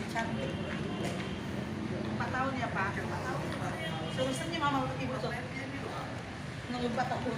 cantik. 4 tahun ya Pak? 4 tahun. Senyum mama untuk ibu tuh. Nunggu 4 tahun.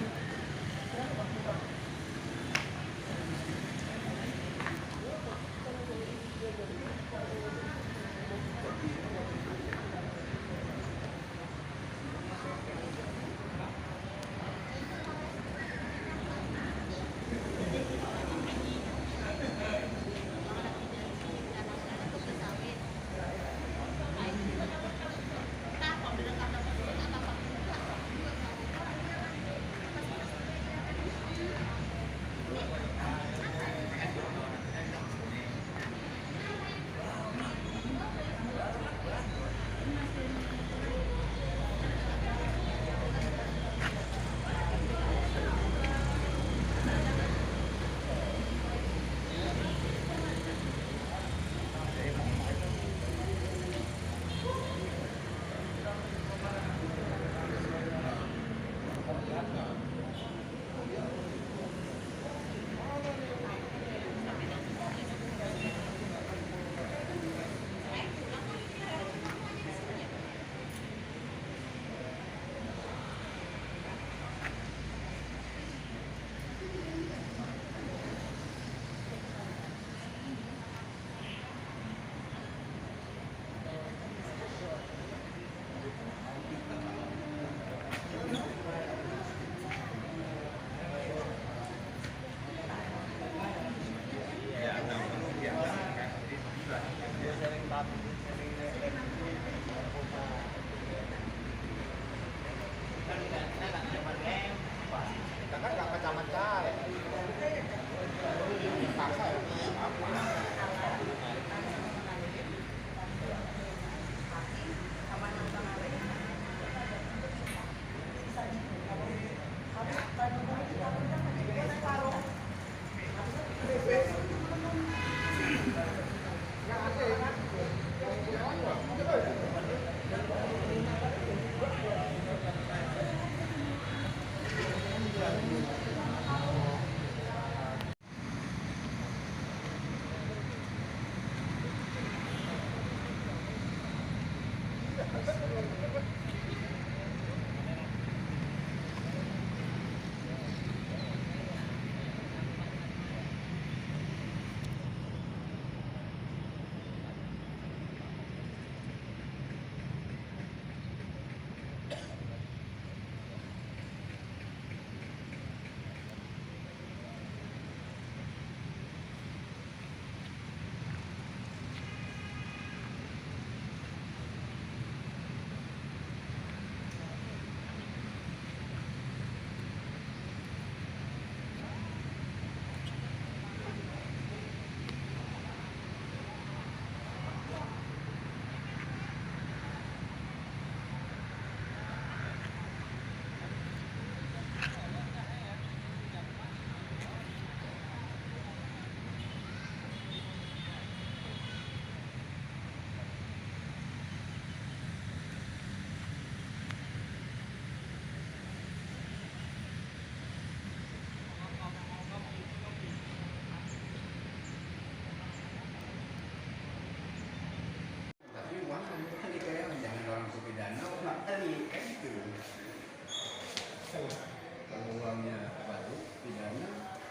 Kalau uangnya baru, pidana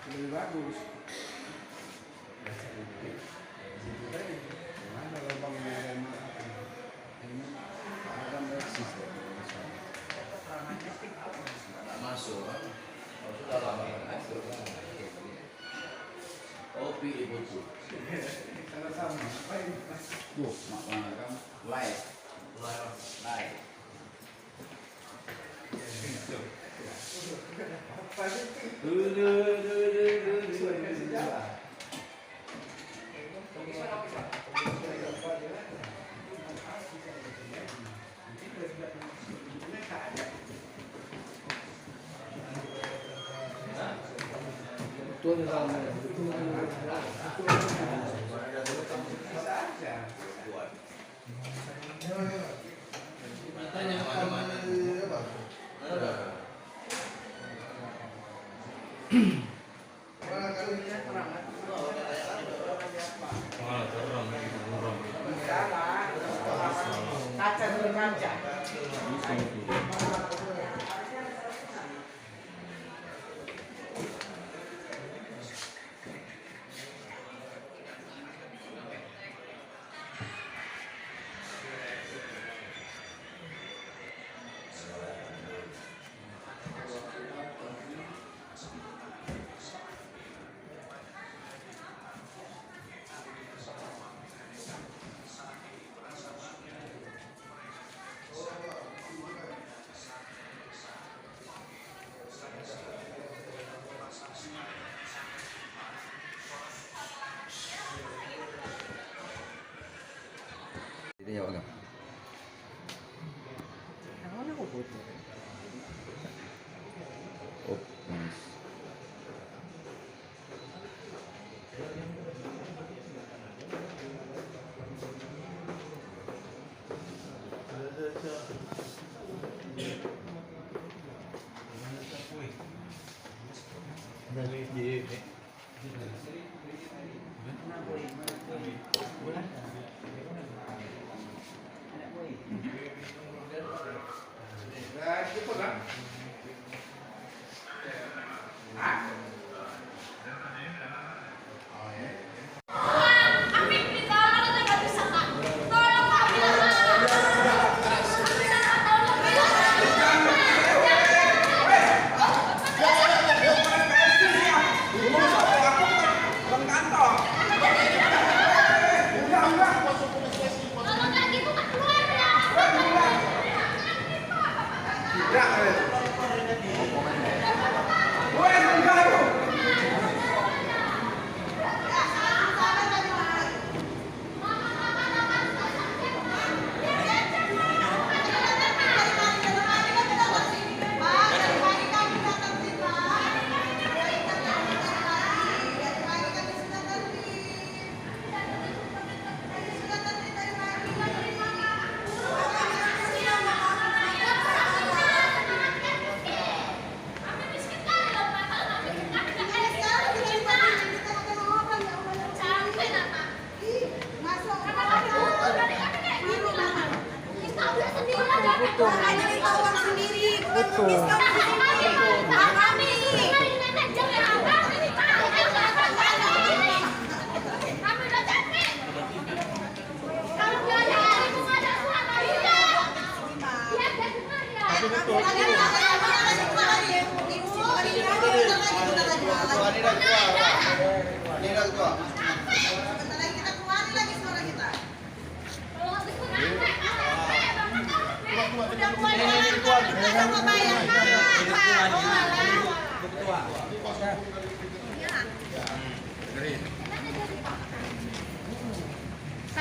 lebih bagus. Situ tadi, mana lubangnya yang ada eksis masuk kan? Oh, sudah lama masuk kan? Kopi ibu tuh. sama-sama. Tuh, makanya kan live. aja. Ini ya Bang. Oh, nice.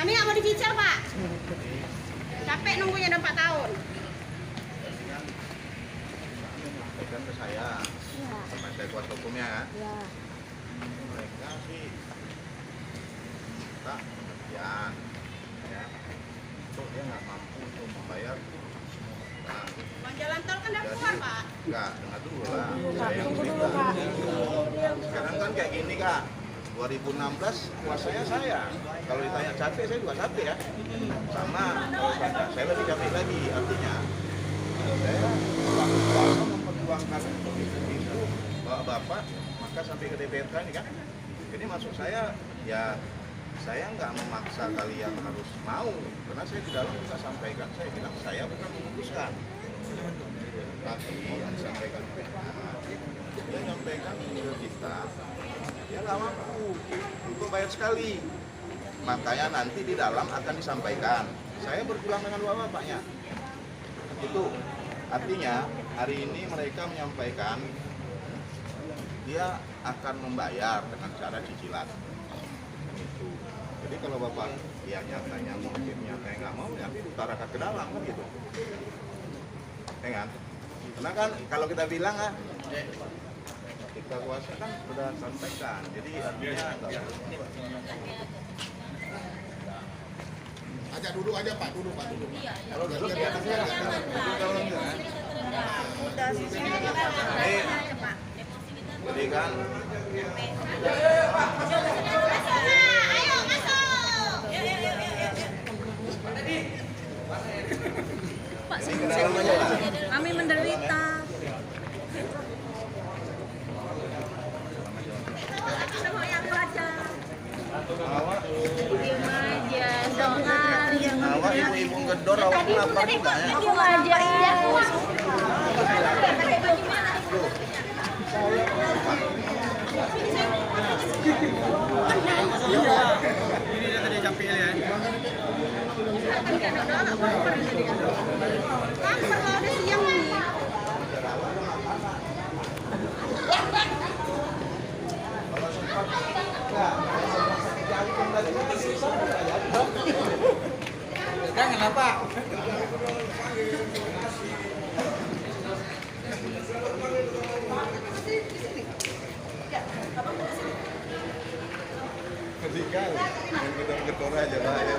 Kami nggak mau dicicil, Pak. Capek nunggunya udah 4 tahun. Sampaikan ke saya, sama saya kuasa hukumnya kan. Mereka sih minta pengertian, ya. Untuk dia nggak mampu untuk membayar. Nah, Uang jalan tol kan udah keluar, Pak. enggak, dengar dulu lah. Saya yang cerita. Sekarang kan kayak gini, Kak. 2016 kuasanya saya. Kalau ditanya capek, saya juga capek ya. Sama, kalau saya lebih capek lagi. Artinya, saya kuasa memperjuangkan itu bapak, maka sampai ke DPRK ini kan. Jadi maksud saya, ya saya nggak memaksa kalian harus mau. Karena saya di dalam juga sampaikan, saya bilang saya bukan memutuskan. Tapi yang disampaikan dia menyampaikan ke kita, dia nggak mampu untuk bayar sekali. Makanya nanti di dalam akan disampaikan. Saya berpulang dengan bapaknya. Itu artinya hari ini mereka menyampaikan dia akan membayar dengan cara cicilan. Itu. Jadi kalau bapak dia nyatanya motifnya kayak nggak mau, nanti diutarakan ke dalam kan gitu. Ya kan? Karena kan kalau kita bilang kita kuasa kan sudah sampaikan. Jadi artinya Ajak duduk aja Pak, duduk Pak, duduk. kalau duduk di atasnya jadi kan Ayo masuk. ngedor awak lapar juga ya. Aku aja. Ini dia tadi capek ya. Kan kalau ada siang nih. Sekarang kenapa? Ketika yang gedor-gedor aja lah ya.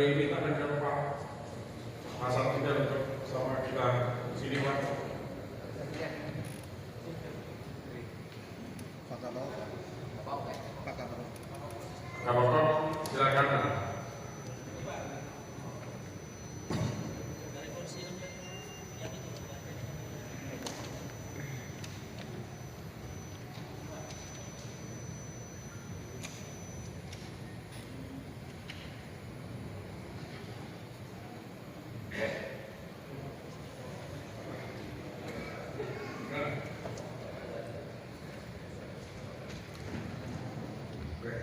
dari kita dan Pak Hasan tidak untuk sama kita sini Pak. Pak Bapak, silakan.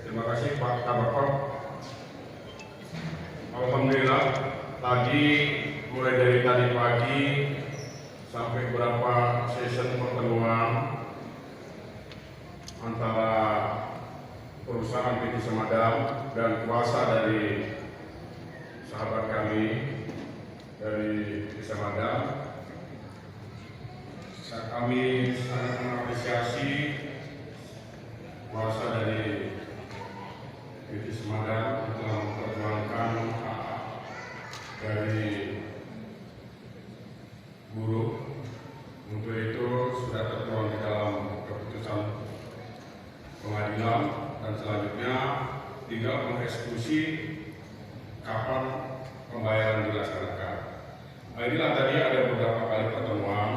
Terima kasih Pak Kabakor. Alhamdulillah tadi mulai dari tadi pagi sampai beberapa session pertemuan antara perusahaan PT Semadam dan kuasa dari sahabat kami dari PT Semadam. Kami sangat mengapresiasi kuasa dari PT Semadam telah memperjuangkan hak dari buruh. Untuk itu sudah tertuang di dalam keputusan pengadilan dan selanjutnya tinggal mengeksekusi kapan pembayaran dilaksanakan. Nah, inilah tadi ada beberapa kali pertemuan.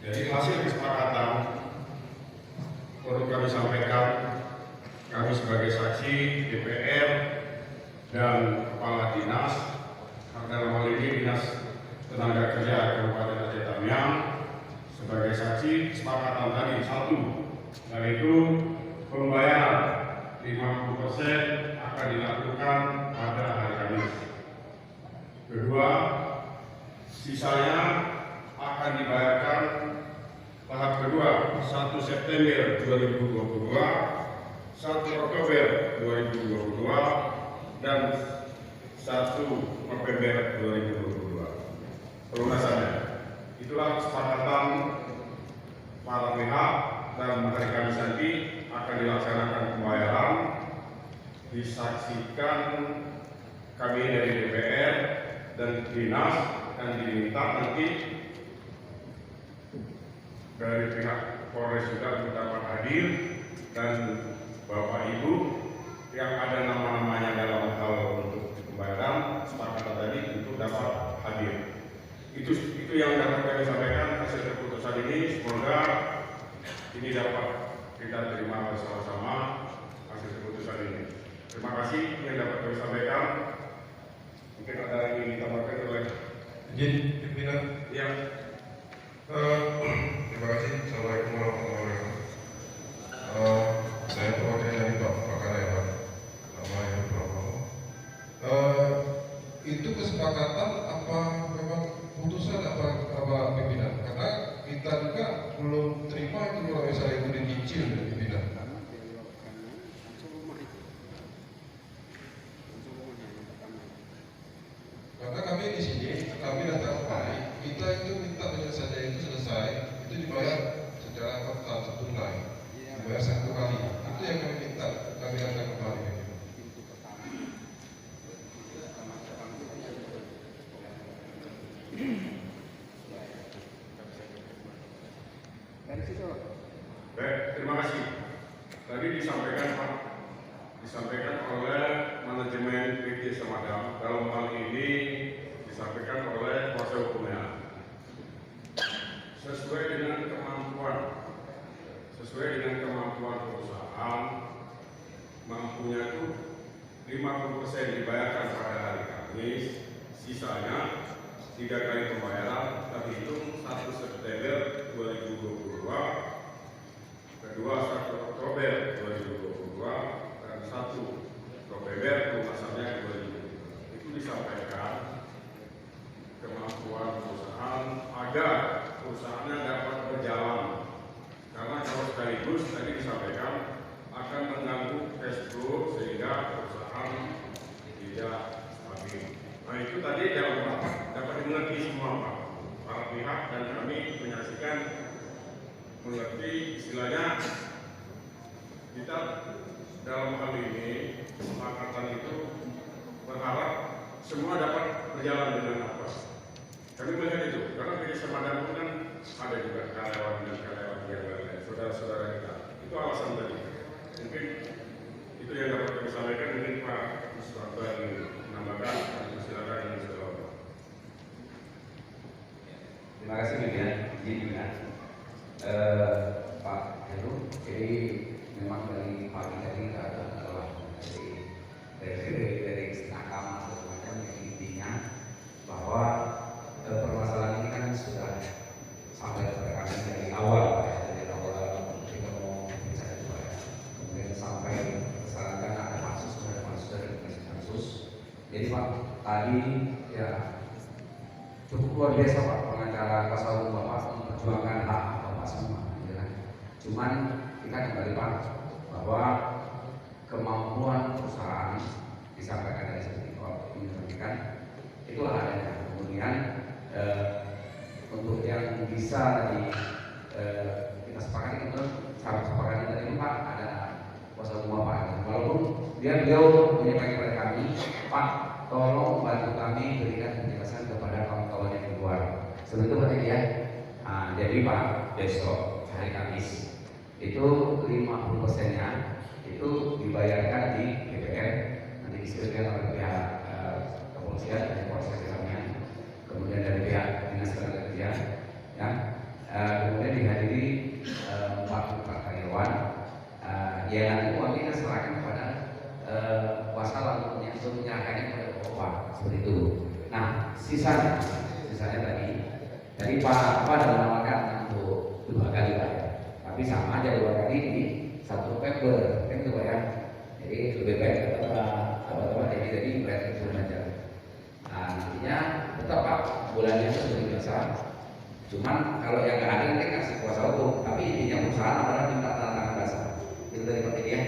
Jadi hasil kesepakatan perlu kami sampaikan. Kami sebagai saksi DPR dan Kepala Dinas, dalam hal ini Dinas Tenaga Kerja Kabupaten Aceh Tamiang, sebagai saksi kesepakatan tadi satu, yaitu pembayaran 50% akan dilakukan pada hari Kamis. Kedua, sisanya akan dibayarkan tahap kedua 1 September 2022, 1 Oktober 2022 dan 1 November 2022. Pelunasannya. Itulah kesepakatan para pihak dan hari Kamis nanti akan dilaksanakan pembayaran. Disaksikan kami dari DPR dan Dinas dan diminta nanti dari pihak Polres juga dapat hadir dan Bapak Ibu yang ada nama-namanya dalam hal untuk pembayaran kesepakatan tadi untuk dapat hadir. Itu yang dapat kami sampaikan hasil keputusan ini. Semoga ini dapat kita terima bersama-sama hasil keputusan ini. Terima kasih yang dapat kami sampaikan. Mungkin ada yang ingin ditambahkan oleh izin pimpinan. Ya. Terima kasih. Assalamualaikum warahmatullahi wabarakatuh. Saya perwakilan dari Pak Karyawan, nama yang Prabowo. Itu kesepakatan apa memang putusan apa pimpinan? Karena kita juga belum terima itu kalau misalnya itu dicicil dari pimpinan. Karena kami di sini, kami datang kembali, kita itu minta penyelesaian itu selesai, itu dibayar secara tunai, dibayar satu kali. Itu yang kami minta, kami datang kembali. Baik, terima kasih. Tadi disampaikan oleh manajemen PT Semadam. Dalam hal ini disampaikan oleh kuasa hukumnya. Sesuai dengan kemampuan perusahaan, mampunya itu 50% dibayarkan pada hari Kamis, sisanya 3 kali pembayaran terhitung 1 September 2022, kedua 1 Oktober 2022 dan 1 November pelunasannya 2022. Itu disampaikan kemampuan perusahaan agar perusahaannya dapat berjalan, karena kalau sekaligus tadi disampaikan akan mengganggu cash flow sehingga perusahaan tidak stabil. Nah itu tadi dapat dimengerti semua Pak, para pihak dan kami menyaksikan mengerti istilahnya kita dalam hal ini kesepakatan itu berharap semua dapat berjalan dengan apes. Kami melihat itu, karena di Desa Madang kan ada juga karyawan dan karyawan yang lain, saudara-saudara kita. Itu alasan tadi. Mungkin itu yang dapat kami sampaikan. Mungkin Pak Mustabal menambahkan, silakan menjawab. Terima kasih Media, izin ya. Pak Heru, jadi memang dari pagi tadi adalah dari setengah kamar macam intinya bahwa permasalahan ini kan sudah sampai kepada kami dari awal, dari awal kita mau bicara juga ya, kemudian sampai kesalahan ada pansus dari kasus. Jadi Pak tadi ya cukup luar biasa Pak pengacara kuasa hukum Bapak memperjuangkan hak Bapak semua. Ya. Cuman kita kembali Pak bahwa kemampuan perusahaan disampaikan dari seperti Pak menyampaikan itulah adanya. Kemudian untuk yang bisa tadi kita sepakati itu sepakati tadi Pak ada kuasa hukum Bapak. Walaupun beliau menyampaikan kepada kami Pak tolong bantu kami berikan penjelasan kepada kawan-kawan yang di luar. Seperti itu berarti ya. Nah, jadi Pak besok hari Kamis itu 50%-nya itu dibayarkan di DPR, nanti disebutkan oleh pihak kepolisian dari proses kami, kemudian dari pihak dinas tenaga kerja, ya. Kemudian dihadiri 44 karyawan. Ya nanti uang kita serahkan kepada kuasa lalu menyerahkannya kepada Bapak seperti itu. Nah sisanya tadi Pak ada menawarkan untuk 2 kali Pak, tapi sama aja 2 kali di 1 November kan itu Pak ya. Jadi lebih baik teman-teman jadi berarti itu saja. Nah nantinya tetap Pak bulannya itu seperti biasa. Cuman kalau yang nggak ada nanti kasih kuasa hukum, tapi intinya perusahaan adalah minta tanda tangan basah. Itu dari Pak ya.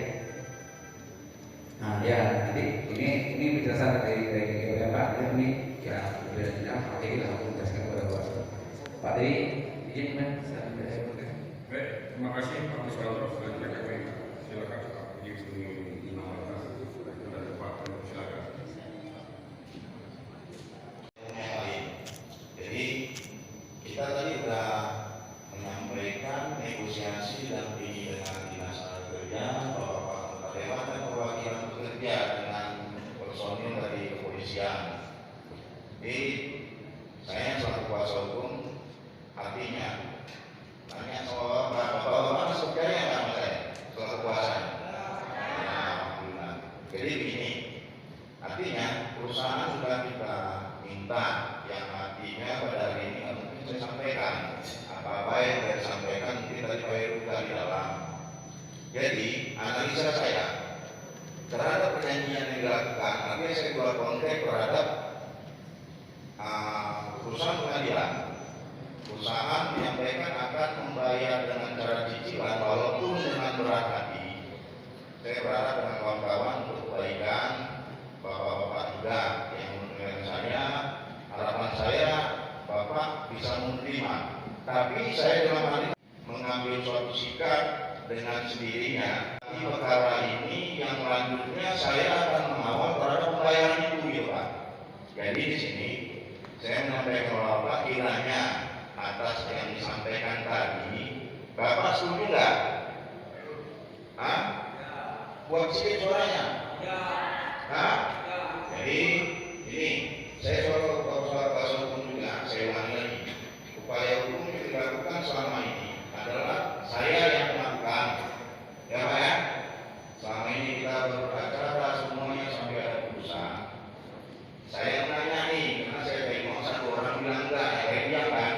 Nah ya nanti ini penjelasan dari Pak ini ya berbeda tidak Pak Teddy langsung menjelaskan kepada Bapak. Pak Teddy izin men. Baik, terima kasih Pak Mustabal. Selanjutnya kami silakan Pak Yusuf menambahkan dan Pak silakan. Jadi kita tadi sudah menyampaikan negosiasi dan ini dengan dinas kerja, Bapak Dewan dan perwakilan pekerja dengan personil dari kepolisian. Jadi saya selaku kuasa hukum artinya tanya soal Bapak masuk percaya nggak sama saya selaku kuasa? Nah, jadi begini, artinya perusahaan sudah kita minta yang artinya pada hari ini mungkin saya sampaikan apa-apa yang saya sampaikan mungkin tadi Pak Heru di dalam. Jadi analisa saya terhadap perjanjian yang dilakukan, artinya saya buat konteks terhadap perusahaan pengadilan. Perusahaan menyampaikan akan membayar dengan cara cicilan walaupun dengan berat hati. Saya berharap dengan kawan-kawan untuk kebaikan Bapak-bapak juga yang mendengar saya, harapan saya Bapak bisa menerima. Tapi saya dalam hal ini mengambil suatu sikap dengan sendirinya. Di perkara ini yang selanjutnya saya akan mengawal terhadap pembayaran itu ya Pak. Jadi di sini saya menyampaikan kepada Bapak kiranya atas yang disampaikan tadi, Bapak setuju nggak? Hah? Buat sedikit suaranya? Hah? Jadi ini saya soal kuasa hukum juga, saya ulangi lagi. Upaya hukum yang dilakukan selama ini adalah saya yang melakukan, ya Pak ya. Selama ini kita berbicara semuanya sampai ada putusan. Saya menanya nih, karena saya tengok satu orang bilang enggak, ya kayak dia kan.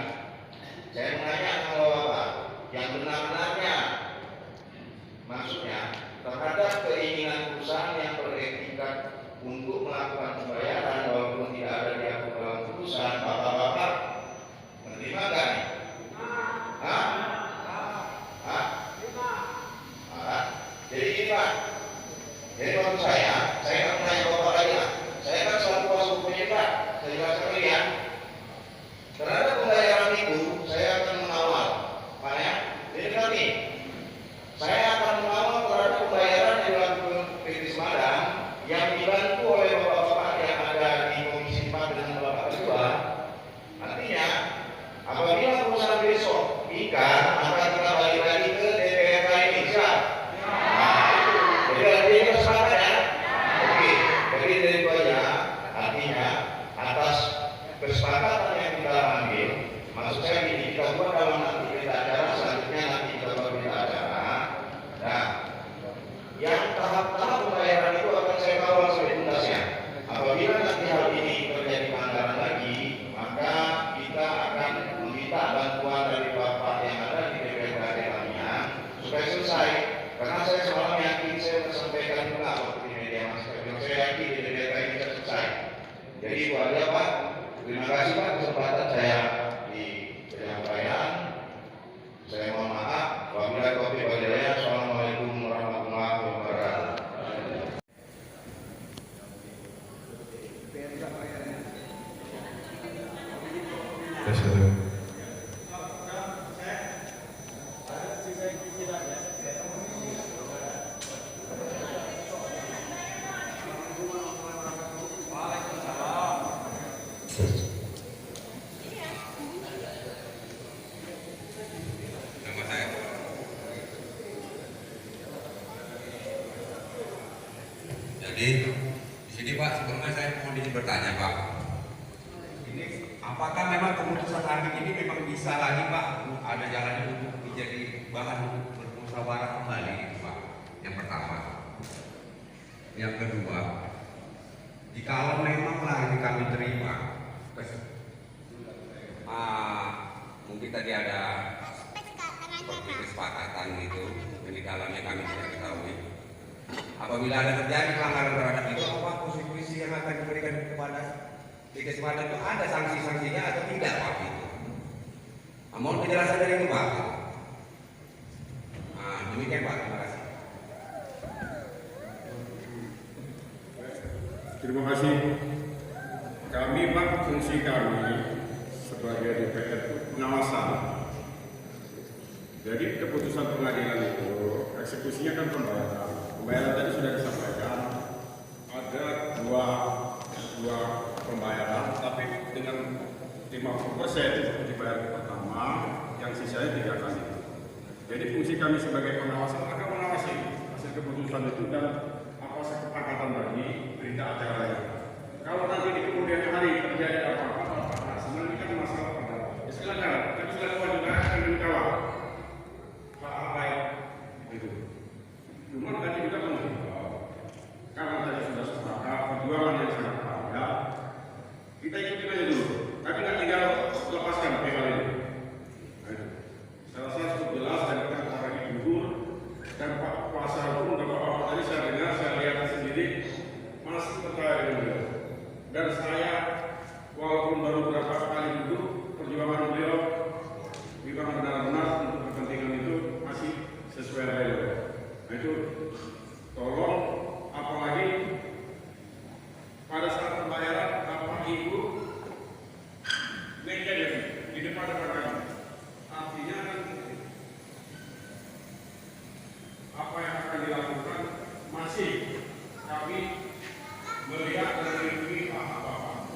Saya menanya kalau apa yang benar-benarnya, maksudnya terhadap keinginan perusahaan yang beretikat untuk melakukan pembayaran walaupun tidak ada diatur dalam putusan, bapak-bapak menerima nggak nih? Hah? Hah? Hah? Jadi ini Pak, jadi maksud saya akan menanya bapak lagi lah. Saya kan selalu kuasa hukumnya Pak, saya jelaskan ini ya. Terhadap pembayaran itu saya akan mengawal, Pak ya. Jadi nanti saya akan mengawal terhadap pembayaran yang dilakukan PT Semadang yang dibantu oleh bapak-bapak Jadi di sini Pak, sebelumnya saya mau bertanya Pak, ini apakah memang keputusan hari ini memang bisa lagi Pak ada jalan untuk menjadi bahan untuk bermusyawarah kembali Pak? Yang pertama, yang kedua, jika memanglah ini kami terima, mungkin tadi ada seperti kesepakatan itu, di dalamnya kami tidak ketahui. Apabila ada terjadi pelanggaran terhadap itu, apa konsekuensi yang akan diberikan kepada di kesempatan itu, ada sanksi-sanksinya atau tidak Pak? Itu. Mohon penjelasan dari itu Pak. Demikian Pak, terima kasih. Terima kasih. Kami Pak, fungsi kami sebagai DPR pengawasan. Jadi keputusan pengadilan itu eksekusinya kan pembayaran. Pembayaran tadi sudah disampaikan ada dua pembayaran, tapi dengan 50% dibayar pertama, yang sisanya 3 kali. Jadi fungsi kami sebagai pengawasan akan mengawasi hasil keputusan itu dan apa kesepakatan tadi berita acaranya. Kalau nanti di kemudian hari terjadi apa-apa, sebenarnya kan masalah pada. Ya silakan, tapi silakan juga akan dikawal. Apa itu? Cuma tadi juga menghimbau, karena tadi sudah sepakat perjuangan yang sangat panjang, kita ikuti aja dulu. Tapi nggak tinggal lepaskan PL ini. Saya rasa cukup jelas dan kita orang ini gugur dan Pak Kuasa Hukum dan Bapak tadi saya dengar, saya lihat sendiri masih percaya dengan beliau. Dan saya walaupun baru beberapa kali duduk, perjuangan beliau memang benar-benar untuk kepentingan itu masih sesuai dengan. Nah itu tolong, apalagi pada saat pembayaran Bapak Ibu negatif di depan kami. Artinya kan apa yang akan dilakukan masih kami melihat dan melindungi Bapak.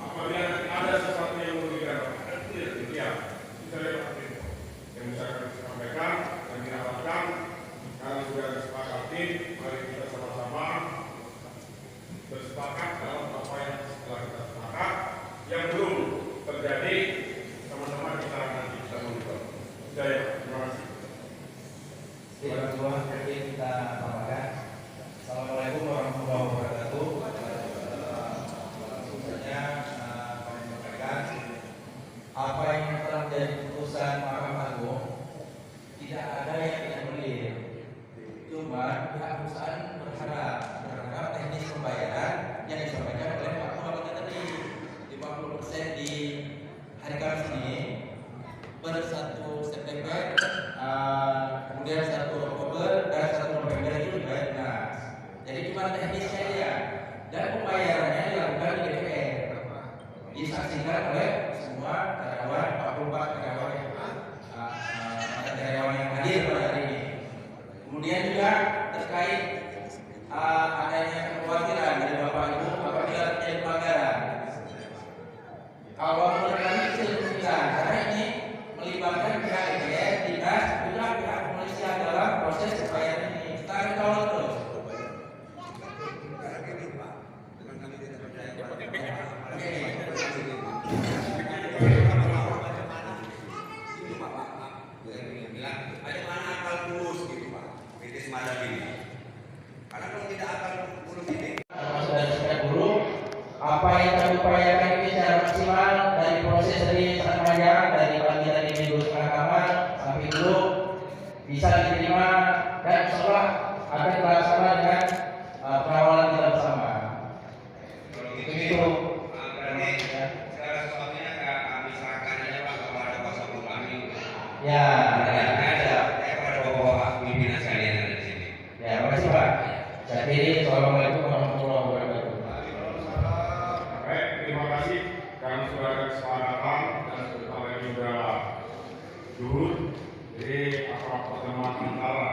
Juhud. Jadi pertemuan antara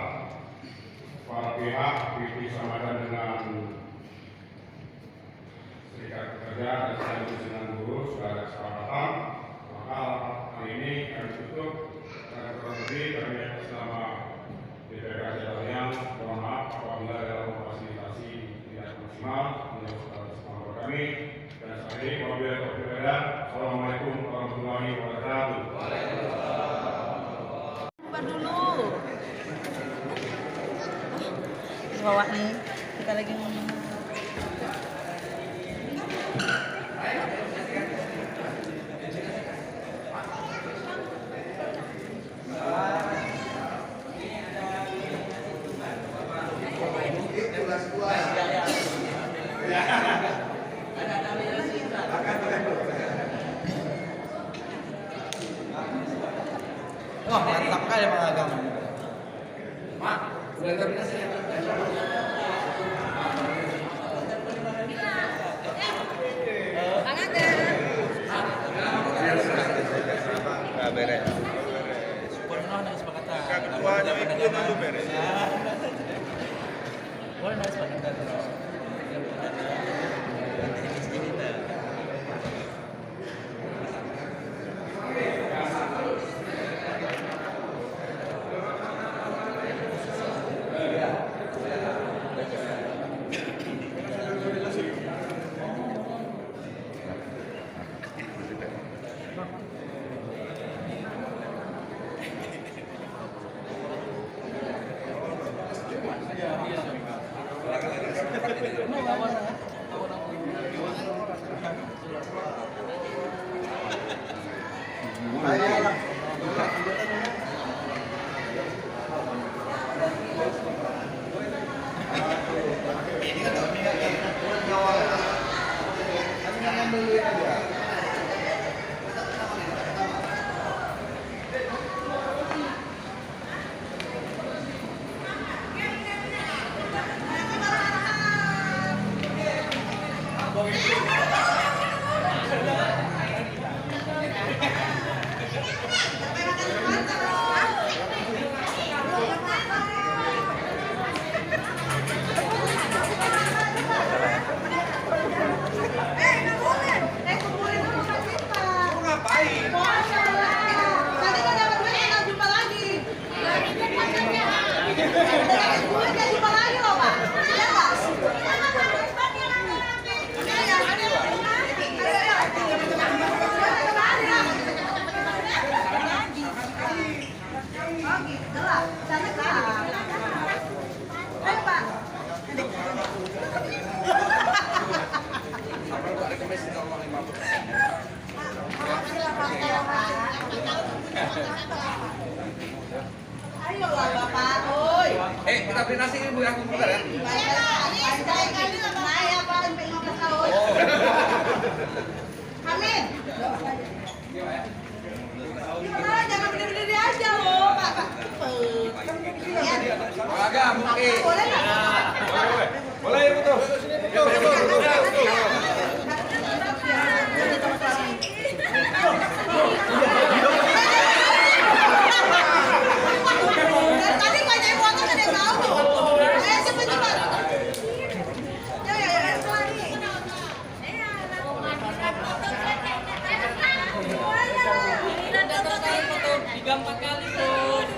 para pihak PP Samadan dengan Serikat Pekerja dan sekaligus dengan buruh sudah ada kesepakatan. Maka hari ini kami tutup dan terlebih kami atas nama DPRK Jatahnya mohon maaf apabila dalam memfasilitasi tidak maksimal menurut kesepakatan kami. Dan saat ini apabila berbeda, Assalamualaikum warahmatullahi wabarakatuh. Dulu di bawah nih kita lagi ngomong. Wah, mantap kali Bang Agam. Mak, udah terminasi ya? Bang Agam. Nggak beres. Pernah ada kesepakatan. Ketuanya ikut dulu beres. Boleh ada kesepakatan. Ayolah Bapak, oi. Kita beri nasi ibu yang kumpul ya. Saya paling pengen tahun. Amin. Gimana jangan berdiri aja loh, Pak. Agak mungkin. Boleh nggak? Boleh ya betul. Tadi banyak foto ada yang tahu. Ayo cepat. Ya. Tiga 4 kali tuh.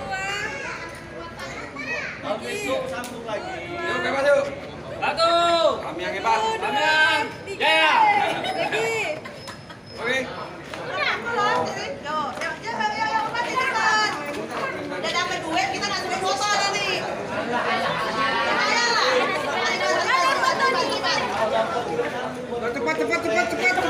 Besok sambung lagi. Yuk, bebas yuk. Satu. Kami yang hebat. Kami yang jaya. Oke. Udah dapat duit kita nggak sampai foto nanti. Cepat.